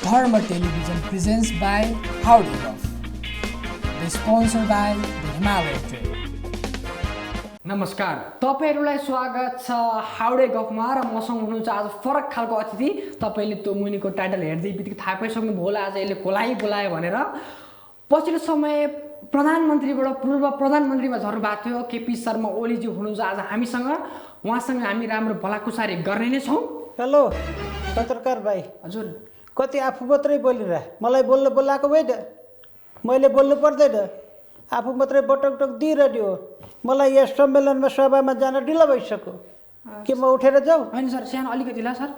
Dharma Television presents by HAUDE GUFF. The sponsored by the HIMALAYA trip. नमस्कार, तपाईहरुलाई स्वागत छ हाउडे गफमा र मसँग हुनुहुन्छ आज फरक खालको अतिथि। तपाईले त्यो मुनिको टाइटल हेर्दै बित्तिकै थाहा पाइसक्नु भयो होला आज यसले कोलाई बोलायो भनेर। पछिल्लो समय प्रधानमन्त्रीबाट पूर्व प्रधानमन्त्रीमा झर्नु भएको थियो केपी शर्मा ओलीजी हुनुहुन्छ आज हामीसँग। उहाँसँग हामी राम्रो भलाकुसारी गर्ने नै छौं। हेलो पत्रकार भाइ। हजुर कति आफू मात्रै बोलिरह, मलाई बोल्न बोलाएको होइन, मैले बोल्नु पर्दैन, आफू मात्रै बटकटक दिइरह्यो। मलाई यस सम्मेलनमा सभामा जान ढिलो भइसक्यो। के म उठेर जाउँ? हैन सर, सानो अलिकति ला सर,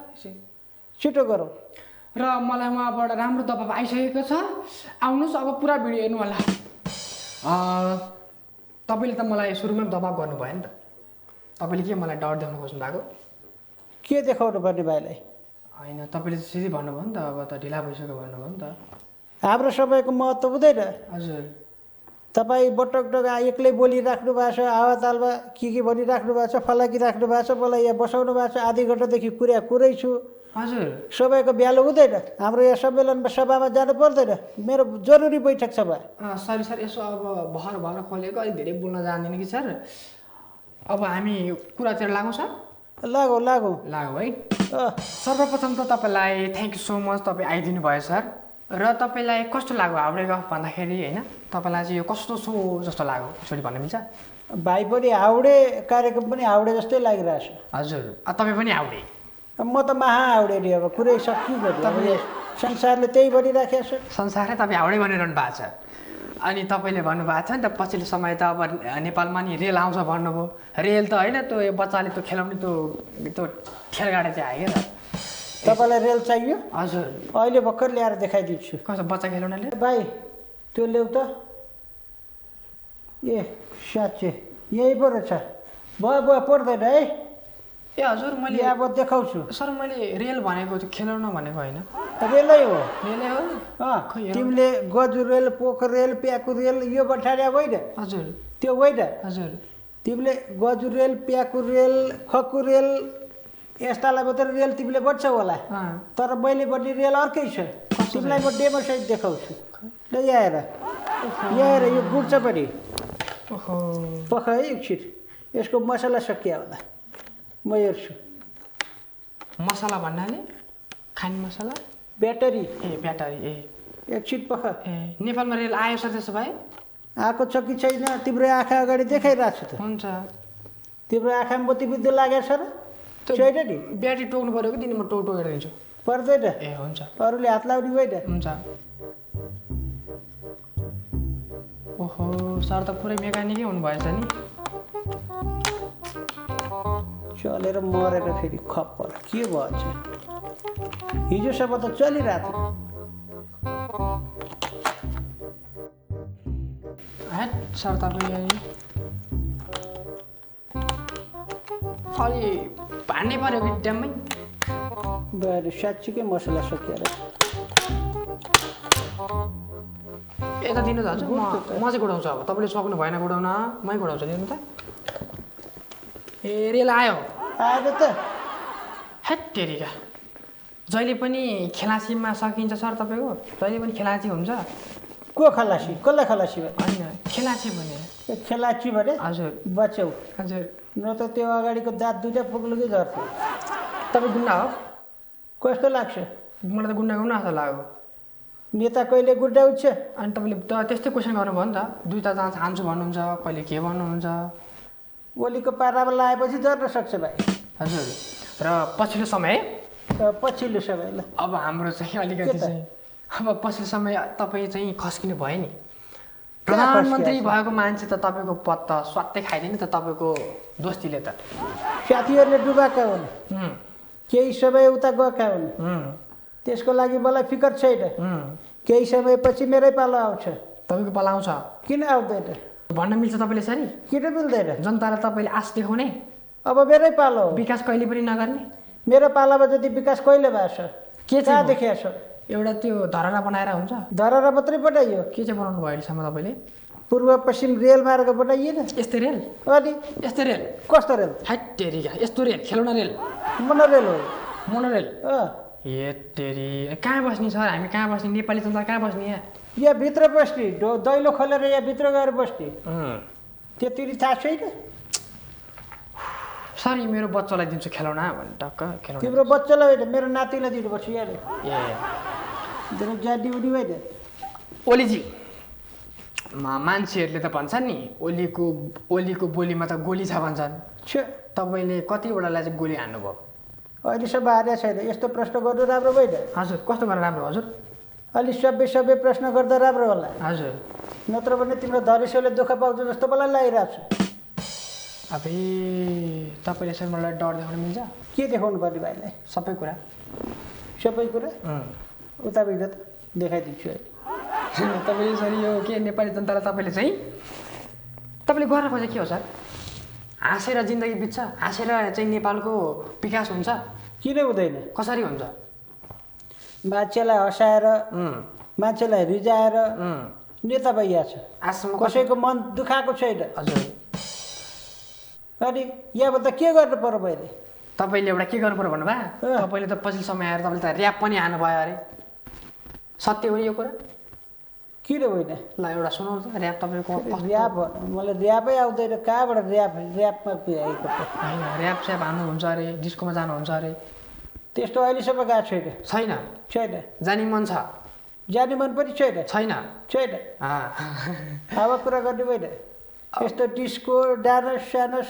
छिटो गरौँ। र मलाई उहाँबाट राम्रो दबाब आइसकेको छ। आउनुस्, अब पुरा भिडियो हेर्नु होला। तपाईले त मलाई सुरुमा दबाब गर्नु भयो नि त। तपाईले के मलाई डर देखाउन खोज्नु भएको? के देखाउनु पर्ने भाइलाई? हैन, तपाईले सिधै भन्नुभयो नि त, अब त ढिला भइसक्यो भन्नुभयो नि त। हाम्रो समयको महत्त्व हुँदैन। हजुर, तपाईँ बटकटक एक्लै बोलिराख्नु भएको छ, हावातालमा के भनिराख्नु भएको छ, फलाकी राख्नु भएको छ, मलाई यहाँ बसाउनु भएको छ, आधी घन्टादेखि कुरै छु। हजुर, सबैको भ्यालु हुँदैन। हाम्रो यहाँ सम्मेलनमा सभामा जानु पर्दैन, मेरो जरुरी बैठक छ। सरी सर, यसो अब भर खोलेको अलिक धेरै बोल्न जान्दिनँ कि सर। अब हामी कुरातिर लागौँ सर? लागौँ है। सर्वप्रथम त तपाईँलाई थ्याङ्क यू सो मच, तपाईँ आइदिनु भयो सर। र तपाईँलाई कस्तो लाग्यो हाउडे गफ भन्दाखेरि होइन? तपाईँलाई चाहिँ यो कस्तो सो जस्तो लाग्यो यसरी भन्न मिल्छ? भाइ पनि हाउडे, कार्यक्रम पनि हाउडे जस्तै लागिरहेछ। हजुर, तपाईँ पनि हाउडे? म त महा हाउडे नि, अब कुरै सकियो। तपाईँले संसारले त्यही भनिराखेको छ। संसारै तपाईँ हाउडे भनिरहनु भएको छ। अनि तपाईँले भन्नुभएको छ नि त पछिल्लो समय त अब नेपालमा नि रेल आउँछ भन्नुभयो। रेल त होइन, त्यो बच्चाले त्यो खेलाउने त्यो ठेलगाडा चाहिँ आयो क्या। तपाईँलाई रेल चाहियो? हजुर, अहिले भर्खर ल्याएर देखाइदिन्छु। कस्तो बच्चा खेलाउनाले? भाइ त्यो ल्याउ त। ए साँच्चै यही पो रहेछ। भयो पर्दैन है। ए हजुर, मैले अब देखाउँछु। सर मैले रेल भनेको त्यो खेलाउन भनेको होइन। रेलै हो। रेलै हो? तिमीले गजु रेल, पोखर रेल, प्याकु रेल यो बठाड्या होइन? हजुर, त्यो होइन। हजुर, तिमीले गजु रेल, प्याकु रेल, खकु रेल यस्तालाई मात्रै रेल तिमीले बढ्छौ होला। तर मैले बढ्ने रेल अर्कै छ। तिमीलाई म डेमो सहित देखाउँछु। ल यहाँ यो गुड्छ पनि। पख है एकछिन, यसको मसला सकिया होला, म हेर्छु। मसला भन्नाले खाने मसला? ब्याटरी। ब्याटरी। एकछिन पख। नेपालमा रेल आयो सर त्यसो भए? आएको छ कि छैन तिम्रो आँखा अगाडि देखाइरहेको छु त। हुन्छ। तिम्रो आँखामा मोती बुद्धि लागेको छ र? छैन नि? ब्याट्री टोक्नु पऱ्यो कि तिमी? म टोकेर दिन्छु। पर्दैन। हुन्छ। अरूले हात लाउने होइन? हुन्छ। ओहो, सर त पुरै मेकानिकै हुनुभएछ नि। चलेर मरेर फेरि खप्पर के भन्छ? हिजोसम्म त चलिरहेको थियो। सर तपाईँ अलि भान्नै पऱ्यो कि ड्याममै? गएर साँच्चीकै मसला सकिएर यता दिनु त हजुर, म चाहिँ गुडाउँछु। अब तपाईँले सक्नु भएन गुडाउन, मै गुडाउँछु। दिनु त। रेल आयो त। हेत्तेरिका, जहिले पनि खेलासीमा सकिन्छ सर तपाईँको? जहिले पनि खेलाची हुन्छ? को खलासी? कसलाई खलासी भने? होइन, खेलाची भने। खेलाची भने? हजुर। बच्चौ। हजुर। न त त्यो अगाडिको दाँत दुइटा पुग्लुकै झर्थ्यो। तपाईँ गुन्डा हो? कस्तो लाग्छ? मलाई त गुन्डा गुन्डा जस्तो लाग्यो। नेता कहिले गुन्डा हुन्छ? अनि तपाईँले त त्यस्तै क्वेसन गर्नुभयो नि त। दुईवटा जाँच हान्छु भन्नुहुन्छ, कहिले के भन्नुहुन्छ? ओलीको पारामा लगाएपछि जर्न सक्छ भाइ। हजुर। र पछिल्लो समय ल अब हाम्रो चाहिँ अलिकति चाहिँ अब पछिल्लो समय तपाईँ चाहिँ खस्किनु भयो नि। प्रधानमन्त्री भएको मान्छे त तपाईँको पद त स्वात्तै खाइदिने त तपाईँको दोस्तीले त। साथीहरूले डुबाएका हुन्, केही समय उता गएका हुन्, त्यसको लागि मलाई फिकर छैन। केही समयपछि मेरै पालो आउँछ। तपाईँको पालो आउँछ? किन आउँदैन भन्न मिल्छ तपाईँले सर? किन मिल्दैन? जनतालाई तपाईँले आश देखाउने। अब मेरै पालो हो। विकास कहिले पनि नगर्ने? मेरो पालामा जति विकास कहिले भएको छ? के कहाँ देखिया छ? एउटा त्यो धरहरा बनाएर हुन्छ? धरहरा मात्रै बनाइयो। के चाहिँ बनाउनु भयो अहिलेसम्म तपाईँले? पूर्व पश्चिम रेल मार्ग बनाइएन? यस्तै रेल? अनि यस्तै रेल? कस्तो रेल? हेत्तेरिका, यस्तो रेल, खेलौना रेल? मोनोरेल हो। मोनोरेल? ए तेरी कहाँ बस्ने सर हामी कहाँ बस्ने नेपाली जनता कहाँ बस्ने यहाँ भित्र बस्ने दैलो खोलेर यहाँ भित्र गएर बस्ने त्यति थाहा छैन सर यो मेरो बच्चालाई दिन्छु खेलाउन भने टक्क खेलाउन तिम्रो बच्चालाई होइन मेरो नातिलाई दिनुपर्छ यहाँ ए जहाँ ड्युटी होइन ओलीजी मान्छेहरूले त भन्छन् नि ओलीको बोलीमा त गोली छ भन्छन् तपाईँले कतिवटालाई चाहिँ गोली हान्नुभयो अहिलेसम्म हारेको छैन यस्तो प्रश्न गर्नु राम्रो होइन हजुर कस्तो गरेर राम्रो हजुर अलि सबै प्रश्न गर्दा राम्रो होला हजुर नत्र भने तिम्रो धनेश्वरले दुःख पाउँछ जस्तो मलाई लागिरहेको छ अब तपाईँले यसरी मलाई डर देखाउनु मिल्छ के देखाउनु पर्ने भाइलाई सबै कुरा उताबाट त देखाइदिन्छु अहिले तपाईँले सर यो के नेपाली जनतालाई तपाईँले गर्न खोजे के हो सर हाँसेर जिन्दगी बित्छ हाँसेर चाहिँ नेपालको विकास हुन्छ किन हुँदैन कसरी हुन्छ मान्छेलाई हँसाएर मान्छेलाई रिजाएर नेता भइया छ आजसम्म कसैको मन दुखाएको छैन हजुर अनि यहाँबाट के गर्नु पर्यो मैले तपाईँले एउटा के गर्नु पर्यो भन्नुभयो तपाईँले त पछिल्लो समय आएर तपाईँले त ऱ्याप पनि हान्नुभयो अरे सत्य हो नि यो कुरा किन होइन ल एउटा सुनाउनु त ऱ्याप तपाईँको ऱ्याप मलाई ऱ्यापै आउँदैन कहाँबाट ऱ्यापमा आएको होइन ऱ्याप स्याप हान्नुहुन्छ अरे डिस्कोमा जानुहुन्छ अरे त्यस्तो अहिलेसम्म गएको छैन छैन जाने मन छ जाने मन पनि छैन छैन अब कुरा गर्ने होइन यस्तो डिस्को डान्स स्यानस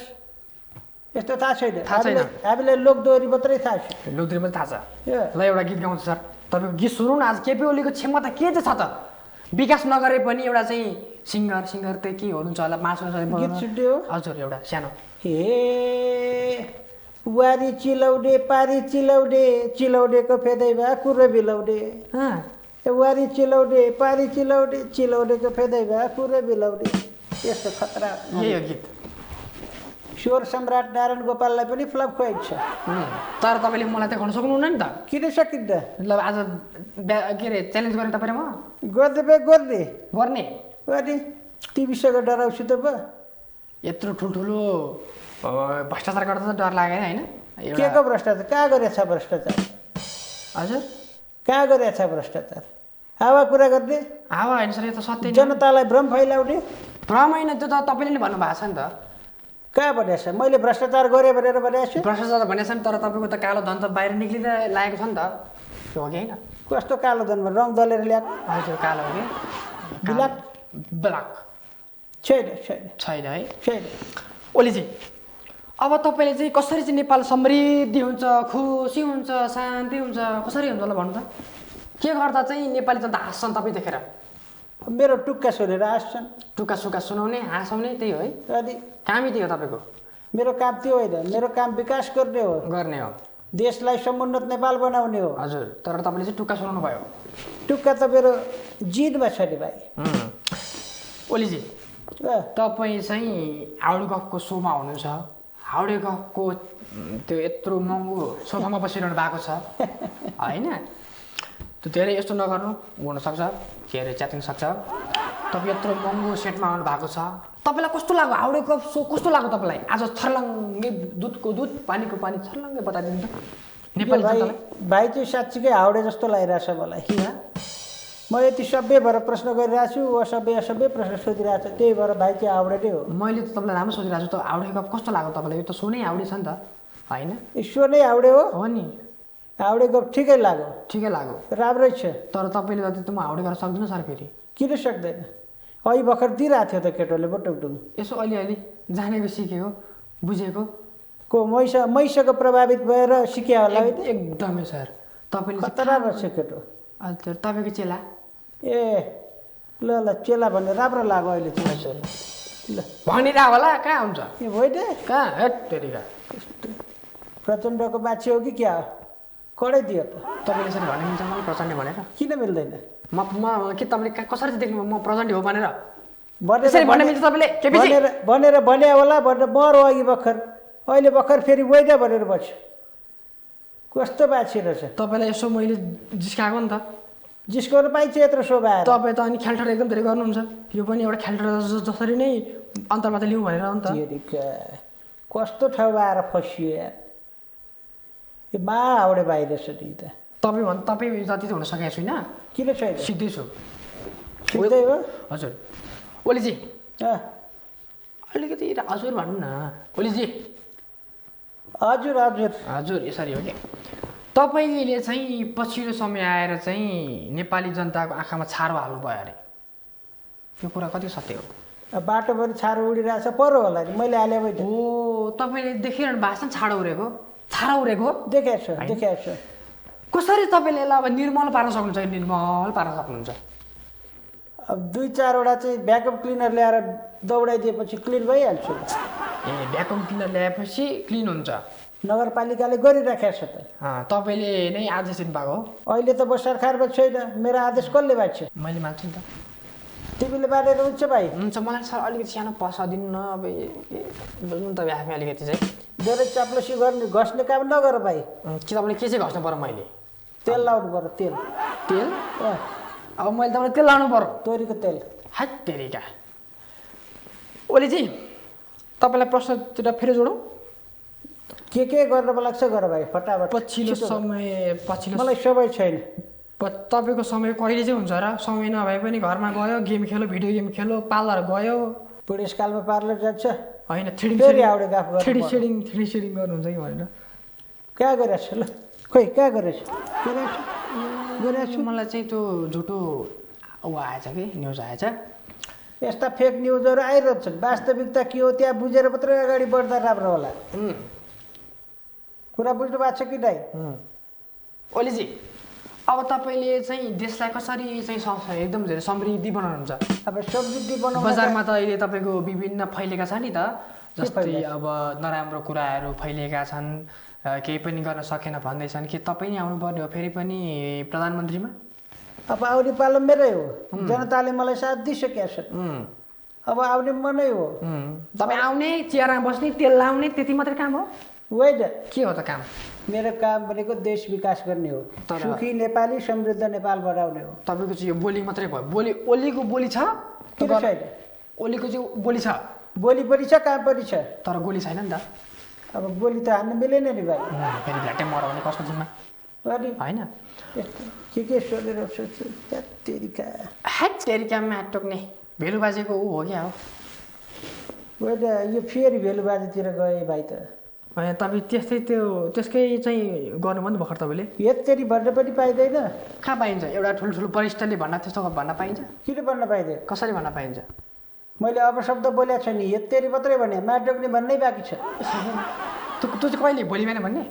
यस्तो थाहा छैन हामीलाई लोकदोहोरी मात्रै थाहा छ लोकदोहोरी मात्रै थाहा छ ल एउटा गीत गाउँछ सर तपाईँको गीत सुनौ न आज केपी ओलीको क्षमता के चाहिँ छ त विकास नगरे पनि एउटा चाहिँ सिङ्गर चाहिँ के हुनुहुन्छ होला गीत सुन्ने हो हजुर एउटा सानो हे वारी चिलाउने पारी चिलाउने चिलाउनेको फेदैमा कुरो बिलाउने वारी चिलाउने पारी चिलाउने चिलाउनेको फेदैमा कुरो बिलाउने यस्तो खतरा यही हो गीत स्वर सम्राट नारायण गोपाललाई पनि फ्लप खुवाइन्छ तर तपाईँले मलाई त गर्न सक्नुहुन्न नि त किन सकिन्न ल आज के अरे च्यालेन्ज गर्ने तपाईँले म गर्ने अनि तिमीसँग डराउँछु त म यत्रो ठुल्ठुलो भ्रष्टाचार गर्दा त डर लागेन होइन के को भ्रष्टाचार कहाँ गरेछ भ्रष्टाचार हजुर कहाँ गरेछ भ्रष्टाचार हावा कुरा गर्ने हावा होइन सर यो त सत्य जनतालाई भ्रम फैलाउने भ्रम होइन त्यो त तपाईँले नै भन्नुभएको छ नि त कहाँ भनेछ मैले भ्रष्टाचार गरेँ भनेर भनेको छु भ्रष्टाचार भनेको छ नि तर तपाईँको त कालो धन त बाहिर निक्लिँदा लागेको छ नि त त्यो हो कि होइन कस्तो कालो धनमा रङ दलेर ल्याएको हजुर कालो हो कि ब्ल्याक छैन है छैन ओलीजी अब तपाईँले चाहिँ कसरी चाहिँ नेपाल समृद्धि हुन्छ खुसी हुन्छ शान्ति हुन्छ कसरी हुन्छ होला भन्नु त के गर्दा चाहिँ नेपाली जनता हाँस्छन् तपाईँ देखेर मेरो टुक्का सुनेर हाँस्छन् टुक्का सुक्का सुनाउने हाँसाउने त्यही हो है अनि कामै त्यही हो तपाईँको मेरो काम त्यो होइन मेरो काम विकास गर्ने हो देशलाई समुन्नत नेपाल बनाउने हो हजुर तर तपाईँले चाहिँ टुक्का सुनाउनु भयो टुक्का त मेरो जिनमा छ नि भाइ ओलीजी तपाईँ चाहिँ हाउडे गफको सोमा हुनुहुन्छ हाउडे गफको त्यो यत्रो महँगो सोफामा बसिरहनु भएको छ होइन त्यो धेरै यस्तो नगर्नु हुनसक्छ के अरे च्यातिन सक्छ तपाईँ यत्रो महँगो सेटमा आउनु भएको छ तपाईँलाई कस्तो लाग्यो हाउडे गफ सो कस्तो लाग्यो तपाईँलाई आज छर्लङ्गे दुधको दुध पानीको पानी छर्लङ्गे बताइदिनु त नेपाली भाइ चाहिँ साँच्चीकै हाउडे जस्तो लागिरहेछ मलाई किन म यति सभ्य भएर प्रश्न गरिरहेको छु असभ्य प्रश्न सोधिरहेको छु त्यही भएर भाइ चाहिँ हाउडे नै हो मैले त तपाईँलाई राम्रो सोधिरहेको छु त हाउडे गफ कस्तो लाग्यो तपाईँलाई यो त सो नै हाउडे छ नि त होइन सो नै हाउडे हो नि हाउडे गफ ठिकै लाग्यो राम्रै छ तर तपाईँले जति त म हाउडे गर्न सक्दिनँ सर फेरि किन सक्दैन अहिले भर्खर दिइरहेको थियो त केटोले बटुकटुङ यसो अलिअलि जानेको सिकेको बुझेको को मैसँग प्रभावित भएर सिक्यो होला एकदमै सर तपाईँले खतरा रहेछ केटो हजुर तपाईँको चेला ए ल चेला भन्ने राम्रो लाग्यो अहिले चाहिँ ल भनिरह होला कहाँ हुन्छ ए होइन कहाँ हेटेरिका प्रचण्डको मान्छे हो कि क्या हो कडै दियो त तपाईँले यसरी भन्नु मिल्छ मलाई प्रचण्ड भनेर किन मिल्दैन म के तपाईँले कसरी चाहिँ देख्नु म प्रचण्ड हो भनेर यसरी भन्नु मिल्छ तपाईँले भनेर भन्या होला भनेर मरो अघि अहिले भर्खर फेरि होइन भनेर बस्यो कस्तो मान्छे रहेछ तपाईँलाई यसो मैले जिस्काएको नि त जिस्काउनु पाइन्छ यत्रो शोभा तपाईँ त अनि ख्यालठार एकदम धेरै गर्नुहुन्छ यो पनि एउटा ख्यालठार जसरी नै अन्तर्वार्ता लिउँ भनेर नि त कस्तो ठाउँमा आएर फसियो यार यो मा हाउडे भाइ रहेछ नि त तपाईँ जति त हुन सकेको छुइनँ। किन छैन? सिक्दैछु। सिक्दै हो? हजुर ओलीजी अँ, अलिकति हजुर भन्नु न ओलीजी। हजुर हजुर हजुर यसरी हो कि तपाईँले चाहिँ पछिल्लो समय आएर चाहिँ नेपाली जनताको आँखामा छारो हाल्नुभयो अरे, यो कुरा कति सत्य हो? अब बाटोभरि छारो उडिरहेछ पर होला नि, मैले हाले होइन। ओ तपाईँले देखिरहनु भएको छ छाडो उडेको? छारो उडेको देखाएको छु। कसरी तपाईँले यसलाई अब निर्मल पार्न सक्नुहुन्छ? निर्मल पार्न सक्नुहुन्छ? अब 2-4वटा चाहिँ भ्याकुम क्लिनर ल्याएर दौडाइदिएपछि क्लिन भइहाल्छ। ए भ्याकुम क्लिनर ल्याएपछि क्लिन हुन्छ? नगरपालिकाले गरिराखेको छ त। तपाईँले नै आदेश दिनुभएको हो? अहिले त म सरकारमा छैन, मेरो आदेश कसले बाँच्छ? मैले मान्छु नि त। तिमीले बाँडेर हुन्छ भाइ? हुन्छ मलाई सर अलिकति सानो पैसा दिनु न, अब बुझ्नु त आफै अलिकति चाहिँ धेरै चाप्लोसी गर्ने घस्ने काम नगर भाइ। कि तपाईँले के चाहिँ घस्नु पर्यो? मैले तेल लाउनु पर्यो। तेल अब मैले तपाईँलाई तेल लाउनु पर्यो? तोरीको तेल। हात तेरिका। ओलीजी तपाईँलाई प्रश्नतिर फेरि जोडौँ? के गर्न लाग्छ गर भाइ फटाफट। पछिल्लो मलाई समय छैन। तपाईँको समय कहिले चाहिँ हुन्छ र? समय नभए पनि घरमा गयो गेम खेल्यो, भिडियो गेम खेल्यो, पार्लर गयो। बुढेसकालमा पार्लर जान्छ होइन फेरि हाउडे गफ गर्नु। थ्रेडी सेडिङ गर्नुहुन्छ कि भनेर कहाँ गरेछ? ल खोइ कहाँ गरेछ? मलाई चाहिँ त्यो झुटो आएछ कि न्युज आएछ। यस्ता फेक न्युजहरू आइरहन्छन्। वास्तविकता के हो त्यहाँ बुझेर मात्रै अगाडि बढ्दा राम्रो होला। कुरा बुझ्नु भएको छ कि दाइ? ओलीजी अब तपाईँले चाहिँ देशलाई कसरी चाहिँ एकदम धेरै समृद्धि बनाउनुहुन्छ? अब समृद्धि बनाउनु बजारमा त अहिले तपाईँको विभिन्न फैलिएका छन् नि त, जस्तै अब नराम्रो कुराहरू फैलिएका छन्, केही पनि गर्न सकेन भन्दैछन्। कि तपाईँ नै आउनुपर्ने हो फेरि पनि प्रधानमन्त्रीमा? अब आउने पालो मेरै हो। जनताले मलाई साथ दिइसकेका छन्। अब आउने म नै हो। तपाईँ आउने, चियारमा बस्ने, तेल लाउने, त्यति मात्रै काम हो? होइन, के हो त काम? मेरो काम भनेको देश विकास गर्ने हो। सुखी नेपाली समृद्ध नेपाल बनाउने हो। तपाईँको चाहिँ यो बोली मात्रै भयो? बोली ओलीको बोली छ? किन छैन? ओलीको चाहिँ बोली छ, बोली पनि छ, काम पनि छ, तर गोली छैन नि त। अब गोली त हान्नु मिलेन नि भाइ। फेरि भ्याटे मराउने कसको जिम्मा अनि होइन? के सोधेर सोध्छु तेरिका। हात तेरिकामा टोक्ने भेलु बाजेको ऊ हो क्या हो? होइन, यो फेरि भेलु बाजेतिर गए भाइ त। होइन तपाईँ त्यसकै चाहिँ गर्नु भयो नि भर्खर तपाईँले? यत्तेरी भन्न पनि पाइँदैन। कहाँ पाइन्छ? एउटा ठुल्ठुलो वरिष्ठले त्यस्तो भन्न पाइन्छ? किन भन्न पाइँदैन? कसरी भन्न पाइन्छ? मैले अपशब्द बोलेको छु नि, यत्तेरी मात्रै भने, माटोक्ने भन्नै बाँकी छ। त्यो चाहिँ कहिले? भोलि बिहान भन्ने?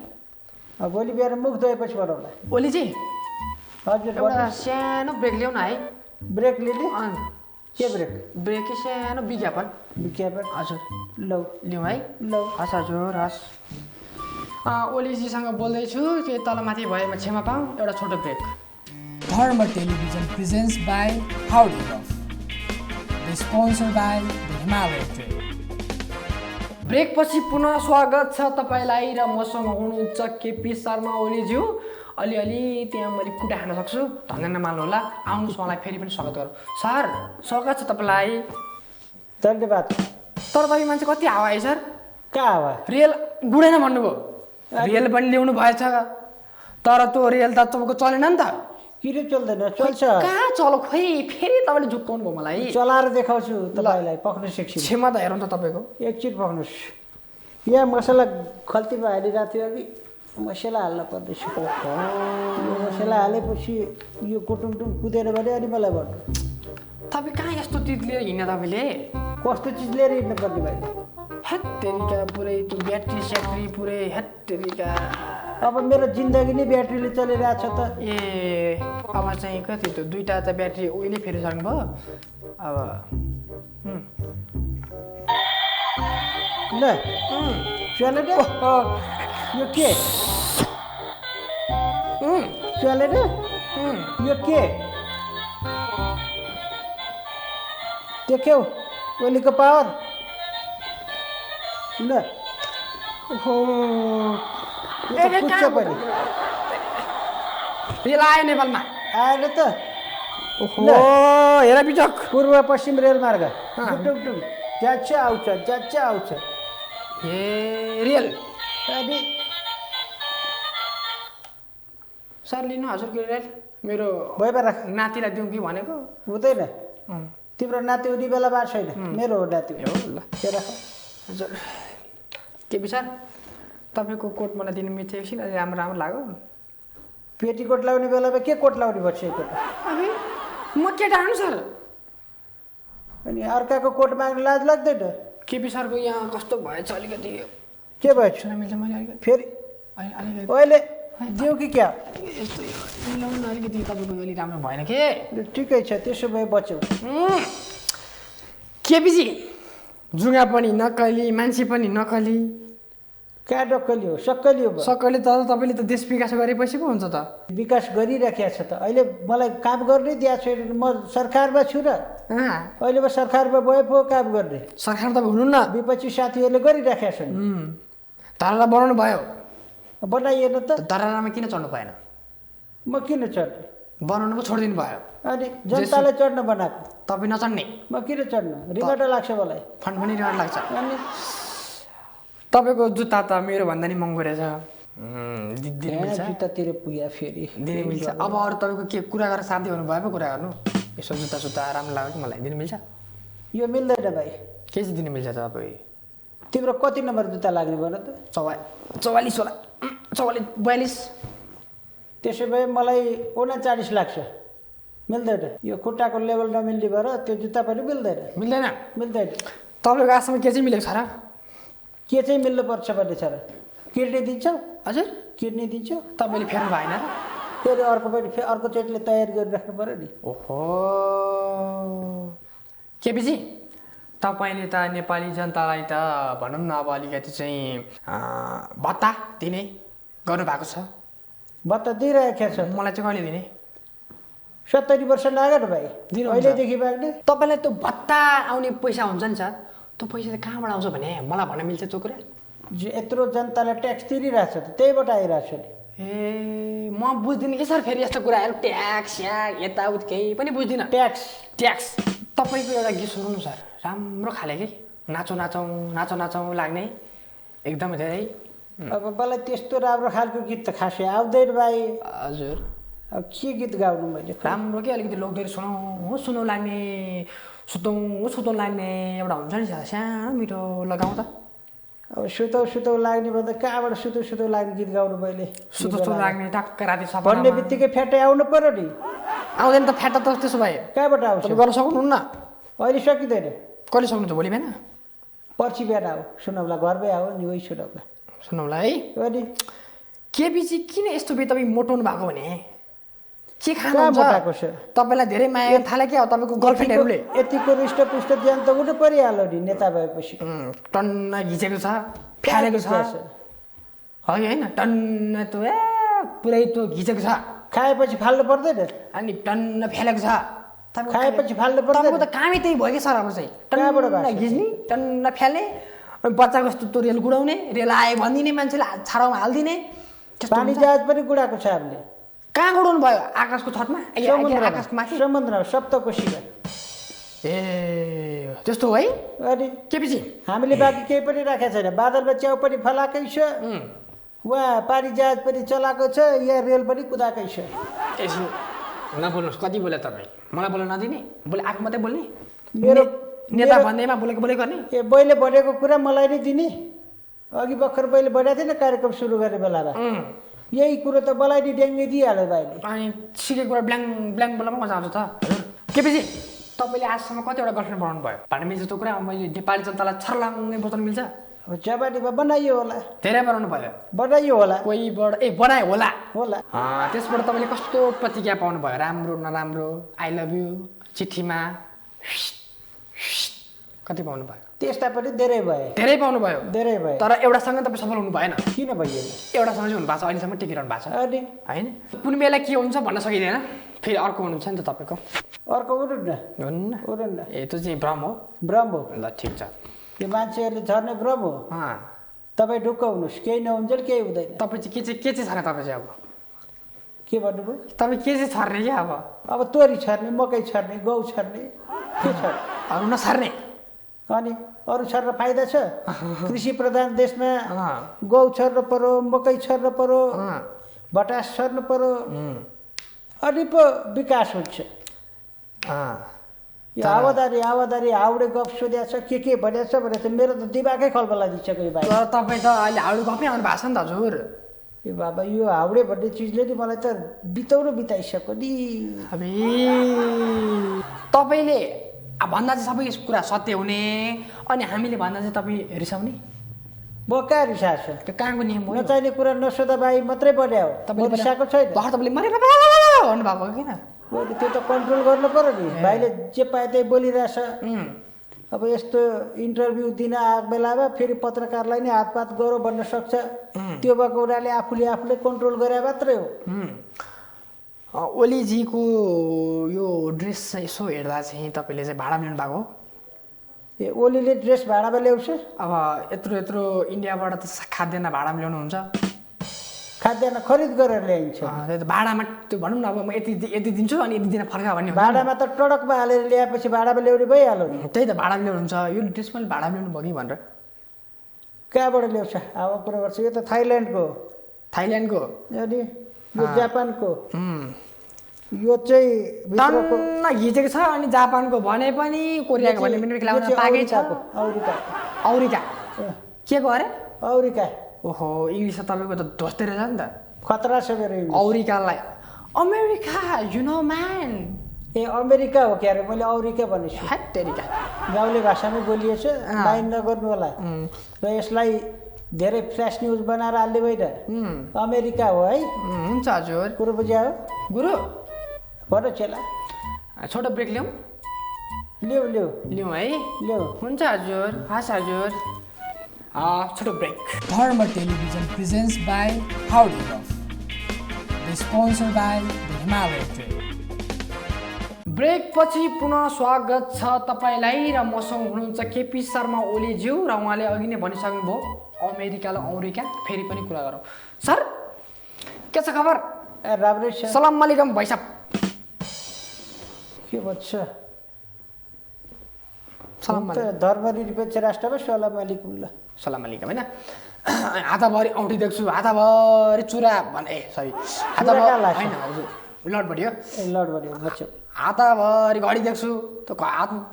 भोलि बिहान मुख धोएपछि बनाउला। ओलीजी हजुर एउटा सानो ब्रेक ल्याउन है। ब्रेक लिने? के ब्रेक? ब्रेक सानो विज्ञापन। हजुर लौ लिउँ है? लौ। हस् हजुर हस्। ओलीजीसँग बोल्दैछु, के तलमाथि भएमा क्षमा पाऊँ। एउटा छोटो brake. Dharma television presents by HAUDE GUFF. Sponsored by the HIMALAYA trip. Break पछि पुनः स्वागत छ तपाईँलाई र मसँग हुनुहुन्छ केपी शर्मा ओलीज्यू। अलिअलि त्यहाँ मैले कुटा खान सक्छु, धन्दा नमाल्नु होला। आउनुहोस्, मलाई फेरि पनि स्वागत गरौँ। सर स्वागत छ तपाईँलाई। धन्यवाद। तर तपाईँ मान्छे कति हावा है सर? कहाँ हावा? रेल गुडेन भन्नुभयो, रेल पनि ल्याउनु भएछ, तर त्यो रेल त तपाईँको चलेन नि त। किन चल्दैन? चल्छ। कहाँ चलो? खोइ फेरि तपाईँले झुक्काउनु भयो मलाई। चलाएर देखाउँछु तपाईँलाई, पक्नु सिक्छु। क्षमा त हेरौँ त तपाईँको। एकछिन पक्नुहोस्। यहाँ मसला खल्तीमा हालिरहेको थियो कि मसला हाल्न पर्दैछ। यो मसला हालेपछि यो कुटुङटुङ कुदेर भने अनि मलाई भन्नु। तपाईँ कहाँ यस्तो चिज लिएर हिँड्न? तपाईँले कस्तो चिज लिएर हिँड्नु पर्ने भाइ? हेत्तेरिका पुरै त्यो ब्याट्री स्याट्री पुरै हेत्तेरिका। अब मेरो जिन्दगी नै ब्याट्रीले चलिरहेको छ त। ए अब चाहिँ कति त्यो दुईवटा त ब्याट्री उहिले फेरि सक्नुभयो अब। ल चलेन? यो के चलेन? यो के देख्यौ? ओलीको पावर। ल पुग्छ पनि। रेल आयो नेपालमा? आएर त हेर बिचक पूर्व पश्चिम रेलमार्ग टुङटुङ जान्छ आउँछ। ए रेल अनि सर लिनु हजुरको रेल मेरो भइबा राख नातिलाई दिउँ कि भनेको हुँदैन तिम्रो नाति उनी बेला बार छैन मेरो हो नाति हो ल के राख हजुर के विचार तपाईँको कोट मलाई दिनु मिल्थ्यो एकछिन अलि राम्रो राम्रो लाग्यो पेटीकोट लाउने बेलामा के कोट लाउने पर्छ यो कोट अबे म केटा हानु सर अनि अर्काको कोट माग्नु लाज लाग्दैन के विचारको यहाँ कस्तो भएछ अलिकति के भयो सुन मिल्छ मैले अलिकति फेरि अलिकति अहिले दिउ कि क्या यस्तो मिलाउनु अलिकति तपाईँको अलि राम्रो भएन के ठिकै छ त्यसो भए बच्यौ केपिजी जुगा पनि नक्कली मान्छे पनि नक्कली कहाँ डक्कली हो सक्कली हो सक्कली त तपाईँले त देश विकास गरेपछि पो हुन्छ त विकास गरिराखेको छ त अहिले मलाई काम गर्नै दिएको छैन म सरकारमा छु र अहिले म सरकारमा गए पो काम गर्ने सरकार तपाईँ हुनु न विपक्षी साथीहरूले गरिराखेका छन् धरहरा बनाउनु भयो बनाइएन त धरहरामा किन चढ्नु भएन म किन चढ्ने बनाउनु पो छोडिदिनु भयो अनि जनतालाई चढ्न बनाएको तपाईँ नचढ्ने म किन चढ्नु रिमाटा लाग्छ मलाई फन्ड पनि रिमाट लाग्छ अनि तपाईँको जुत्ता त मेरो भन्दा नि महँगो रहेछ दिने मिल्छ जुत्तातिर पुग्यो फेरि दिने मिल्छ अब अरू तपाईँको के कुरा गरेर साथी हुनुभयो पो कुरा गर्नु यसो जुत्ता सुत्ता राम्रो लाग्यो कि मलाई दिनु मिल्छ यो मिल्दैन भाइ के चाहिँ दिनु मिल्छ तपाईँ तिम्रो कति नम्बर जुत्ता लाग्ने भन त 44 होला 42 त्यसो भए मलाई 39 लाग्छ मिल्दैन यो खुट्टाको लेभल नमिल्ने भएर त्यो जुत्ता पनि मिल्दैन तपाईँको आसम्म के चाहिँ मिलेको छ र के चाहिँ मिल्नु पर्छ भन्ने छ र किड्नी दिन्छौ हजुर किड्नी दिन्छौ तपाईँले फेर्नु भएन र फेरि अर्कोचोटिले तयारी गरिराख्नु पऱ्यो नि ओहो केपिजी तपाईँले त नेपाली जनतालाई त भनौँ न अब अलिकति चाहिँ भत्ता दिने गर्नुभएको छ भत्ता दिइरहेको छ मलाई चाहिँ कहिले दिने 70 वर्ष लाग्यो भाइ अहिलेदेखि माग्ने तपाईँलाई त्यो भत्ता आउने पैसा हुन्छ नि सर त्यो पैसा चाहिँ कहाँबाट आउँछ भने मलाई भन्न मिल्छ त्यो कुरा यत्रो जनतालाई ट्याक्स तिरिरहेको छ त त्यहीबाट आइरहेको छ नि ए म बुझ्दिनँ कि सर फेरि यस्तो कुराहरू ट्याक्स यताउति केही पनि बुझ्दिनँ ट्याक्स तपाईँको एउटा गीत सुन्नु सर राम्रो खाले कि नाचौँ लाग्ने एकदमै धेरै अब मलाई त्यस्तो राम्रो खालको गीत त खासै आउँदैन भाइ हजुर अब के गीत गाउनु मैले राम्रो कि अलिकति लोकगीत सुनौ लाग्ने सुतौँ लाग्ने एउटा हुन्छ नि सानो मिठो लगाउँ त अब सुतौ लाग्ने भन्दा कहाँबाट सुतौ लाग्ने गीत गाउनु मैले सुतौ लाग्ने टक्क राति सपना भन्ने बित्तिकै फ्याटै आउनु पर्यो नि आउँदैन त फ्याट त त्यसो भए कहाँबाट आउँछ गर्न सक्नुहुन्न अहिले सकिँदैन कहिले सक्नुहुन्छ भोलि बिहान पर्सि बिहान आऊ सुनौला घरमै आऊ नि उही सुनौला है अनि केपिजी किन यस्तो बे तपाईँ मोटाउनु भएको भने के खानुहुन्छ तपाईँलाई धेरै माया थाले क्या तपाईँको गर्लफ्रेन्डहरूले यतिको रुष्टपुष्ट ज्यान त उठ्नु परिहाल्यो नि नेता भएपछि टन्न घिचेको छ फ्यालेको छ होइन टन्न त्यो पुरै त्यो घिचेको छ खाएपछि फाल्नु पर्दैन अनि टन्न फ्यालेको छ खाएपछि फाल्नु पर्दैन तपाईँको त कामै त्यही भयो कि सर अब चाहिँ टन्न घिच्ने टन्न फ्याल्ने अनि बच्चाको जस्तो त्यो रेल गुडाउने रेल आयो भनिदिने मान्छेले छाडाउमा हालिदिने पानी जहाज पनि गुडाएको छ हामीले कहाँ गुडाउनु भयो आकाशको छतमा आकाशको माथि समुद्रमा सप्तकोशीमा ए त्यस्तो है अनि केपिजी हामीले बाँकी केही पनि राखेको छैन बादलमा च्याउ पनि फलाएकै छ वहाँ पानी जहाज पनि चलाएको छ यहाँ रेल पनि कुदाएकै छ यसो नबोल्नुहोस् कति बोले तपाईँ मलाई बोल्न नदिने बोले आफू मात्रै बोल्ने मेरो नेता भन्दैमा बोलेको गर्ने ए मैले भनेको कुरा मलाई नै दिने अघि भर्खर मैले भनेको थिएन कार्यक्रम सुरु गर्ने बेलामा यही कुरो त मलाई नि ड्याङ्गै दिइहाल्यो भाइले अनि सिकेको कुरा ब्ल्याङ बोल्नमा मजा आउँछ त केपिजी तपाईँले आजसम्म कतिवटा गर्लफ्रेन्ड बनाउनु भयो भन्ने मिल्छ त्यो कुरा मैले नेपाली जनतालाई छर्लाङ्गै बताउनु मिल्छ अब जवानीमा बनाइयो होला धेरै बनाउनु भयो बनाइयो होला कोहीबाट बनायो होला होला त्यसबाट तपाईँले कस्तो प्रतिक्रिया पाउनु भयो राम्रो नराम्रो आई लभ यु चिठीमा कति पाउनु भयो त्यस्ता पनि धेरै पाउनु भयो तर एउटासँग तपाईँ सफल हुनु भएन किन भइएन एउटासँग चाहिँ हुनु भएको छ अहिलेसम्म टिकिरहनु भएको छ अनि होइन कुनै बेला के हुन्छ भन्न सकिँदैन फेरि अर्को हुनुहुन्छ नि त तपाईँको अर्को हुनुहुन्न ए त्यो चाहिँ भ्रम हो ल ठिक छ यो मान्छेहरूले झर्ने भ्रम हो तपाईँ ढुक्क हुनुहोस् केही नहुन्छ केही हुँदैन तपाईँ चाहिँ के चाहिँ छर्ने तपाईँ चाहिँ अब के भन्नुभयो तपाईँ के चाहिँ छर्ने क्या अब तोरी छर्ने मकै छर्ने गहुँ छर्ने के छ अरू नछर्ने अनि अरू छर्न फाइदा छ कृषि प्रधान देशमा गहुँ छर्न पर्यो मकै छर्न पर्यो बटास सर्नु पर्यो अनि पो विकास हुन्छ यो आवादारी हाउडे गफ सोधेको छ के भनेको छ भनेर चाहिँ मेरो त दिमागै खलबला दिइसक्यो यो भाइ तपाईँ त अहिले हाउडे गफै आउनु भएको छ नि त हजुर ए बाबा यो हाउडे भन्ने चिजले नि मलाई त बिताइसक्यो नि अबे तपाईँले भन्दा चाहिँ सबै कुरा सत्य हुने अनि हामीले भन्दा चाहिँ तपाईँ रिसाउने म कहाँ रिसाएको छु त्यो कहाँको नियम हो नचाहिने कुरा नसोधा भाइ मात्रै पर्यो तपाईँले रिसाएको छैन भर्खर तपाईँले मरे भन्नुभएको हो किन त्यो त कन्ट्रोल गर्नु पर्यो नि भाइले जे पाए त्यही बोलिरहेछ अब यस्तो इन्टरभ्यू दिन आएको बेलामा फेरि पत्रकारलाई नै हातपात गरौँ भन्न सक्छ त्यो भएको हुनाले आफूले कन्ट्रोल गरे मात्रै हो ओलीजीको यो ड्रेस चाहिँ यसो हेर्दा चाहिँ तपाईँले चाहिँ भाडा ल्याउनु भएको ए ओलीले ड्रेस भाडामा ल्याउँछ अब यत्रो इन्डियाबाट त खाद्यान्न भाडामा ल्याउनुहुन्छ खाद्यान्न खरिद गरेर ल्याइन्छ भाडामा त्यो भनौँ न अब म यति दिन्छु अनि यति दिन फर्का भन्ने भाडामा त टडकमा हालेर ल्याएपछि भाडामा ल्याउने भइहाल्यो नि त्यही त भाडामा ल्याउनुहुन्छ यो ड्रेस मैले भाडामा ल्याउनु भयो कि भनेर कहाँबाट ल्याउँछ अब कुरा गर्छ यो त थाइल्यान्डको अनि यो जापानको यो चाहिँ टन्न घिचेको छ अनि जापानको भने पनि कोरियाको भने पनि ल्याउन पाएकै छ औरिका के को अरे औरिका ओहो इङ्ग्लिस त तपाईँको त ध्वस्तै रहेछ नि त खतरा छ मेरो औरिकालाई अमेरिका यु नो म्यान ए अमेरिका हो क्या अरे मैले औरिका भनेको हेटेरिका गाउँले भाषामै बोलिएछ माइन्ड नगर्नु होला र यसलाई धेरै फ्ल्यास न्युज बनाएर हाल्ने होइन अमेरिका हो है हुन्छ हजुर कुरो बुझ्या हो गुरु भन चेला छोटो ब्रेक ल्याउँ ल्याऊ है ल्याऊ हुन्छ हजुर हस् हजुर छोटो brake Dharma television presents by HAUDE GUFF. The sponsored by the HIMALAYA trip. Break पछि पुनः स्वागत छ तपाईँलाई र मसँग हुनुहुन्छ केपी शर्मा ओलीज्यू र उहाँले अघि नै भनिसक्नुभयो अमेरिकालाई औरिका फेरि पनि कुरा गरौँ सर के छ खबर राम्रै छ सलाम अलैकुम भाइ साहब के भन्छ सलाम धर्मनिरपेक्ष राष्ट्रमा सलाम अलैकुम ल सलाम अलैकुम होइन हातभरि औँठी देख्छु हातभरि चुरा भने सरी हातभरि होइन हजुर लड बढ्यो बच्चो हातभरि घडी देख्छु त्यो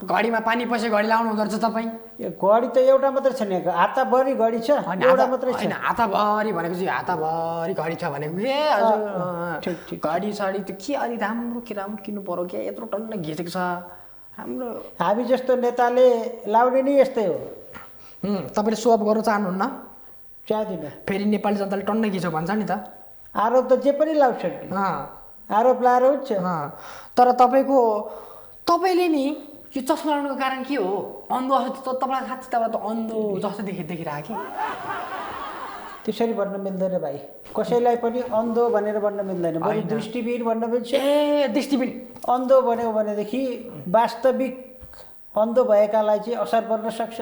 घडीमा पानी पसे घडी लाउनु हुँदो रहेछ तपाईँ यो घडी त एउटा मात्रै छ नि हातभरि घडी छ एउटा मात्रै छ होइन हातभरि भनेको चाहिँ हातभरि घडी छ भनेको ए हजुर घडी साडी त्यो के अलि राम्रो किन्नु पर्यो क्या यत्रो टन्न घिचेको छ हाम्रो हामी जस्तो नेताले लाउने नि यस्तै हो तपाईँले सोअप गर्न चाहनुहुन्न चाहदिन फेरि नेपाली जनताले टन्न घिचो भन्छ नि त आरोप त जे पनि लाउँछ आरोप लाएर हुन्छ तर तपाईँले नि यो चस्मा लाउनुको कारण के हो अन्धो जस्तो तपाईँलाई साँच्चै तपाईँ त अन्धो जस्तो देखिरहेको कि त्यसरी भन्न मिल्दैन भाइ कसैलाई पनि अन्धो भनेर भन्न मिल्दैन बरु दृष्टिविहीन भन्न मिल्छ ए दृष्टिविहीन अन्धो भन्यो भनेदेखि वास्तविक अन्धो भएकालाई चाहिँ असर पर्न सक्छ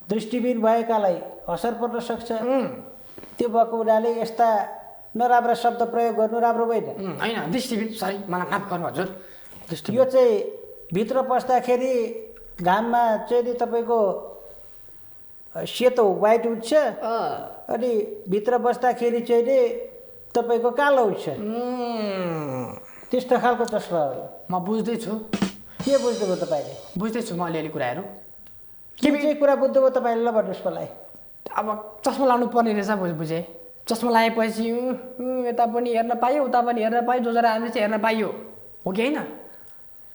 दृष्टिविहीन भएकालाई असर पर्न सक्छ त्यो भएको हुनाले यस्ता नराम्रा शब्द प्रयोग गर्नु राम्रो होइन होइन दृष्टिविहीन सरी मलाई माफ गर्नु हजुर यो चाहिँ भित्र पस्दाखेरि घाममा चाहिँ नि तपाईँको सेतो व्हाइट हुन्छ अनि भित्र बस्दाखेरि चाहिँ नि तपाईँको कालो हुन्छ त्यस्तो खालको चस्मा हो म बुझ्दैछु के बुझ्नुभयो तपाईँले बुझ्दैछु म अलिअलि कुराहरू के चाहिँ कुरा बुझ्नुभयो तपाईँले ल भन्नुहोस् मलाई अब चस्मा लाउनु पर्ने रहेछ बुझेँ चस्मा लगाएपछि यता पनि हेर्न पायो उता पनि हेर्न पायो जो जरा हामी चाहिँ हेर्न पाइयो हो कि होइन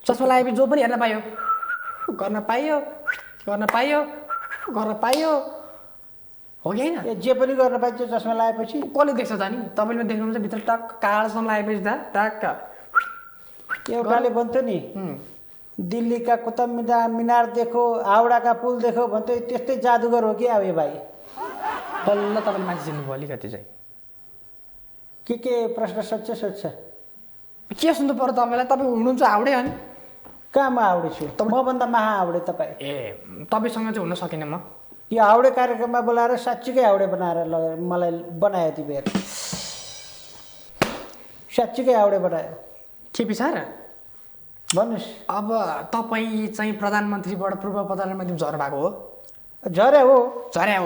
चस्मा लगाएपछि जो पनि हेर्न पायो गर्न पाइयो हो कि होइन जे पनि गर्न पाइन्छ चस्मा लगाएपछि कसले देख्छ त नि तपाईँले देख्नुहुन्छ भित्र टक्क कालोसम्म लगाएपछि त टक्क एउटाले भन्थ्यो नि दिल्लीका कुतुब मिनार देखो हाउडाका पुल देखो भन्थ्यो त्यस्तै जादुगर हो कि अब यो भाइ बल्ल तपाईँले मान्छे चिन्नुभयो अलिकति चाहिँ के प्रश्न सोध्छ के सुन्नु पर्यो तपाईँलाई तपाईँ हुनुहुन्छ हाउडे अनि कहाँ म हाउडे छु मभन्दा महा हाउडे तपाईँ ए तपाईँसँग चाहिँ हुन सकिनँ म यो हाउडे कार्यक्रममा बोलाएर साँच्चीकै हाउडे बनाएर मलाई बनायो ती बेर साँच्चीकै हाउडे बनायो के पिसार भन्नुहोस् अब तपाईँ चाहिँ प्रधानमन्त्रीबाट पूर्व प्रधानमन्त्री झर्नु भएको हो झर्या हो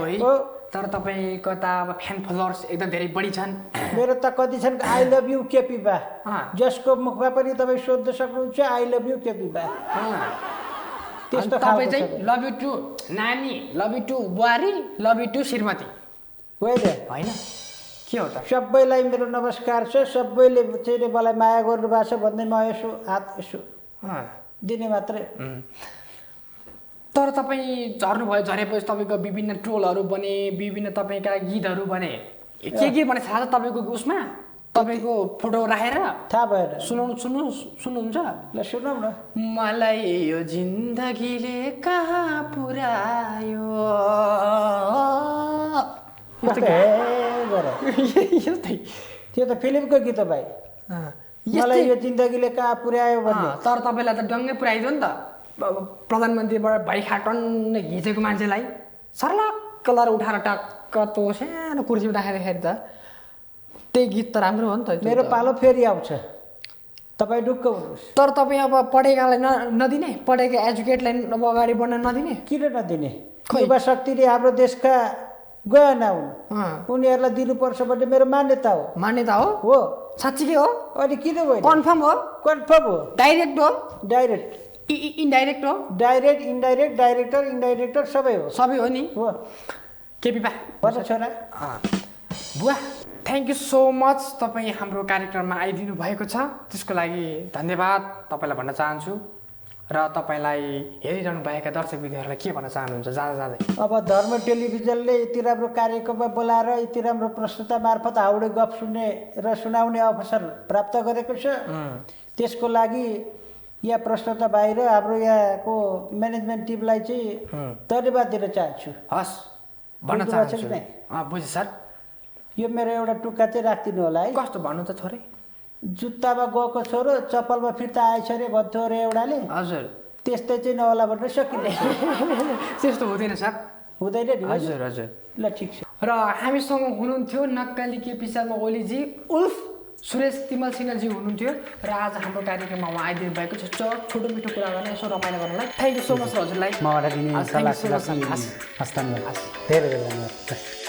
है तर तपाईँको त अब फ्यान फलोवर्स एकदम धेरै बढी छन्। मेरो त कति छन् आई लभ यु केपी बा, जसको मुखमा पनि तपाईँ सोध्न सक्नुहुन्छ आई लभ यु केपी बा। त्यस्तो तपाईँ चाहिँ लभ यु टु नानी, लभ यु टु बुहारी, लभ यु टु श्रीमती होइन के हो त? सबैलाई मेरो नमस्कार छ, सबैले चाहिँ मलाई माया गर्नुभएको छ भन्दै म यसो हात यसो दिने मात्रै। तर तपाईँ झर्नुभयो, झरेपछि तपाईँको विभिन्न ट्रोलहरू बने, विभिन्न तपाईँका गीतहरू बने, के भने थाहा छ तपाईँको उसमा? तपाईँको फोटो राखेर थाहा भएन। सुन्नुहुन्छ? ल सुनौ न। मलाई यो जिन्दगीले कहाँ पुर्यायो, यस्तै त्यो त फिल्मको गीत हो भाइ। मलाई यो जिन्दगीले कहाँ पुर्यायो भन्ने। तर तपाईँलाई त डङ्गै पुर्याइदियो नि त। प्रधानमन्त्रीबाट भाइखा टन्न घिचेको मान्छेलाई सर्लक कलर उठाएर टक्क त्यो सानो कुर्सीमा राखेर त त्यही गीत त राम्रो हो नि त। मेरो पालो फेरि आउँछ, तपाईँ ढुक्क हुनुहोस्। तर तपाईँ अब पढेकालाई नदिने, पढेका एजुकेटलाई अब अगाडि बढ्न नदिने? किन नदिने? युवा शक्तिले हाम्रो देशका गएन हुन्, उनीहरूलाई दिनुपर्छ भन्ने मेरो मान्यता हो। मान्यता हो? हो। साँच्चीकै हो? अनि किन भयो? कन्फर्म हो? कन्फर्म हो। डाइरेक्ट हो? डाइरेक्ट। इन्डाइरेक्ट हो? डाइरेक्ट, इन्डाइरेक्ट, डाइरेक्टर, इन्डाइरेक्टर सबै हो। सबै हो नि? हो। केपी बा भन्नु छोरा। बुवा थ्याङ्क यू सो मच, तपाईँ हाम्रो कार्यक्रममा आइदिनु भएको छ, त्यसको लागि धन्यवाद तपाईँलाई भन्न चाहन्छु। र तपाईँलाई हेरिरहनु भएका दर्शकवृन्दहरूलाई के भन्न चाहनुहुन्छ जाँदा जाँदै? अब धर्म टेलिभिजनले यति राम्रो कार्यक्रममा बोलाएर यति राम्रो प्रस्तुता मार्फत हाउडे गफ सुन्ने र सुनाउने अवसर प्राप्त गरेको छ, त्यसको लागि यहाँ प्रस्तुता बाहिर हाम्रो यहाँको म्यानेजमेन्ट टिमलाई चाहिँ धन्यवाद दिन चाहन्छु। हस् भन्न चाहन्छु। बुझेँ सर। यो मेरो एउटा टुक्का चाहिँ राखिदिनु होला है। कस्तो भन्नु त थोरै? जुत्तामा गएको छोरो चप्पलमा फिर्ता आएछ अरे भन्थ्यो अरे एउटाले। हजुर। त्यस्तै चाहिँ नहोला भन्न सकिँदैन। त्यस्तो हुँदैन सर। हुँदैन नि? हजुर हजुर। ल ठिक छ। र हामीसँग हुनुहुन्थ्यो नक्कली केपी शर्मा ओलीजी उल्फ सुरेश तिमलसिनाजी हुनुहुन्थ्यो र आज हाम्रो कार्यक्रममा उहाँ आइदिनु भएको छ छोटो मिठो कुरा गर्न, यसो रमाइलो गर्नलाई। थ्याङ्क यू सो मच हजुरलाई। मबाट दिने थ्याङ्क यू सो मच। हस्तान्तरण धेरै धेरै धन्यवाद।